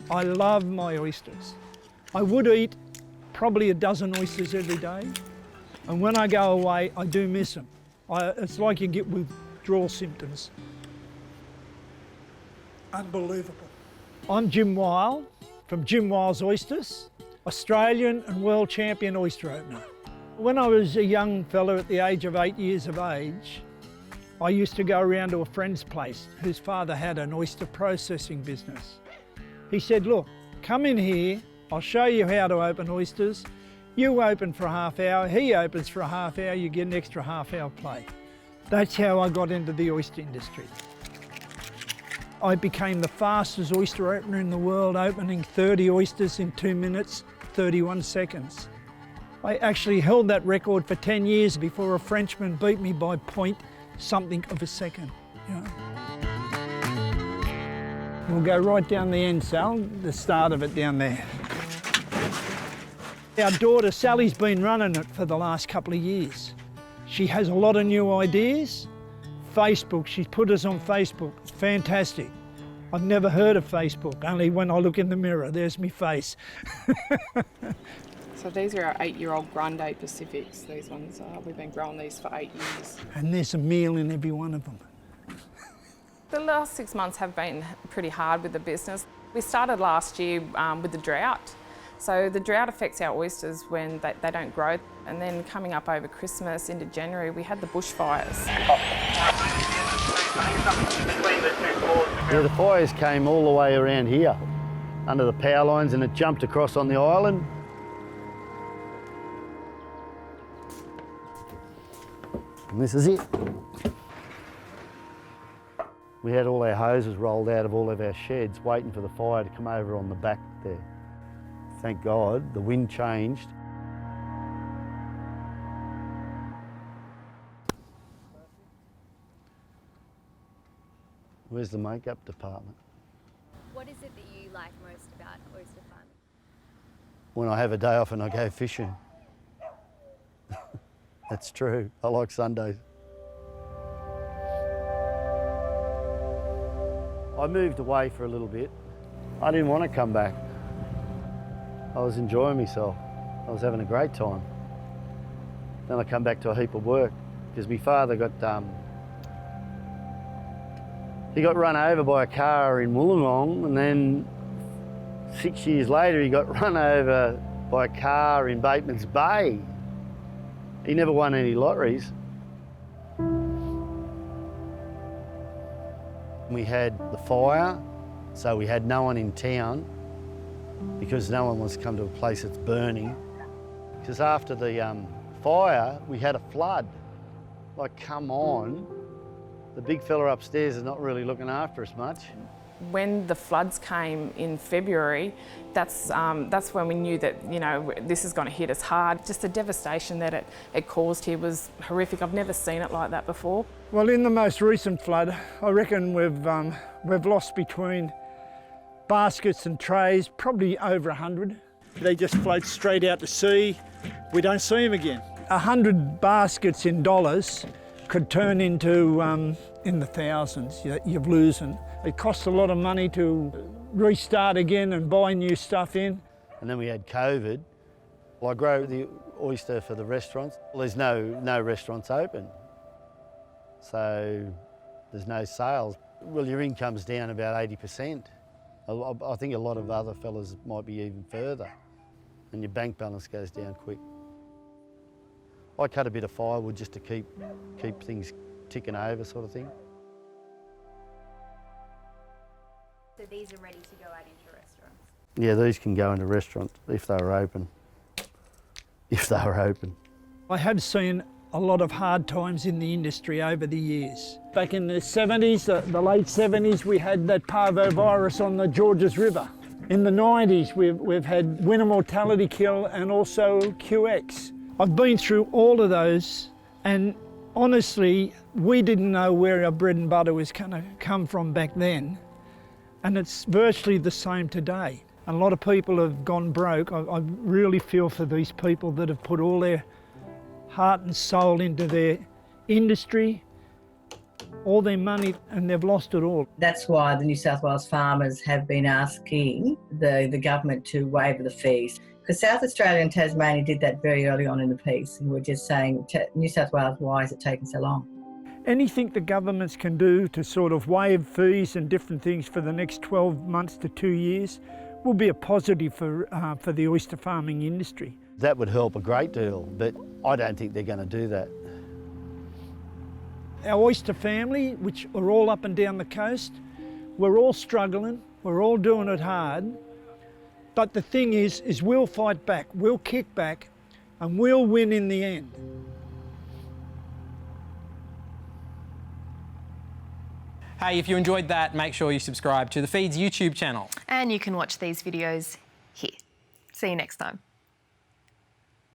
I love my oysters. I would eat probably a dozen oysters every day, and when I go away, I do miss them. It's like you get withdrawal symptoms. Unbelievable. I'm Jim Weil from Jim Weil's Oysters, Australian and world champion oyster opener. When I was a young fella at the age of 8 years of age, I used to go around to a friend's place whose father had an oyster processing business. He said, look, come in here, I'll show you how to open oysters. You open for a half hour, he opens for a half hour, you get an extra half hour play. That's how I got into the oyster industry. I became the fastest oyster opener in the world, opening 30 oysters in 2 minutes, 31 seconds. I actually held that record for 10 years before a Frenchman beat me by point something of a second. You know. We'll go right down the end, Sal, the start of it down there. Our daughter Sally's been running it for the last couple of years. She has a lot of new ideas. Facebook, she's put us on Facebook. It's fantastic. I've never heard of Facebook, only when I look in the mirror, there's me face. So these are our 8-year-old Grande Pacifics. These ones, we've been growing these for 8 years. And there's a meal in every one of them. The last 6 months have been pretty hard with the business. We started last year with the drought. So the drought affects our oysters when they don't grow. And then coming up over Christmas into January, we had the bushfires. Yeah, the fires came all the way around here, under the power lines, and it jumped across on the island. And this is it. We had all our hoses rolled out of all of our sheds, waiting for the fire to come over on the back there. Thank God, the wind changed. Where's the makeup department? What is it that you like most about oyster farming? When I have a day off and I go fishing. That's true, I like Sundays. I moved away for a little bit. I didn't want to come back. I was enjoying myself. I was having a great time. Then I come back to a heap of work because my father got he got run over by a car in Wollongong, and then 6 years later he got run over by a car in Bateman's Bay. He never won any lotteries. We had the fire, so we had no one in town because no one wants to come to a place that's burning. Because after the fire, we had a flood. Like, come on. The big fella upstairs is not really looking after us much. When the floods came in February, that's when we knew that, you know, this is going to hit us hard. Just the devastation that it caused here was horrific. I've never seen it like that before. Well, in the most recent flood, I reckon we've lost between baskets and trays, probably over 100. They just float straight out to sea. We don't see them again. 100 baskets in dollars could turn into in the thousands. You're losing. It costs a lot of money to restart again and buy new stuff in. And then we had COVID. Well, I grow the oyster for the restaurants. Well, there's no restaurants open, so there's no sales. Well, your income's down about 80%. I think a lot of other fellas might be even further, and your bank balance goes down quick. I cut a bit of firewood just to keep things ticking over, sort of thing. So these are ready to go out into restaurants? Yeah, these can go into restaurants if they were open. If they were open. I have seen a lot of hard times in the industry over the years. Back in the 70s, the late 70s, we had that parvovirus on the Georges River. In the 90s, we've had winter mortality kill and also QX. I've been through all of those, and honestly, we didn't know where our bread and butter was going to come from back then. And it's virtually the same today. And a lot of people have gone broke. I really feel for these people that have put all their heart and soul into their industry. all their money and they've lost it all. That's why the New South Wales farmers have been asking the government to waive the fees. Because South Australia and Tasmania did that very early on in the piece, and we're just saying, New South Wales, why is it taking so long? Anything the governments can do to sort of waive fees and different things for the next 12 months to 2 years will be a positive for the oyster farming industry. That would help a great deal, but I don't think they're going to do that. Our oyster family, which are all up and down the coast, we're all struggling, we're all doing it hard, but the thing is we'll fight back, we'll kick back, and we'll win in the end. Hey, if you enjoyed that, make sure you subscribe to The Feed's YouTube channel. And you can watch these videos here. See you next time.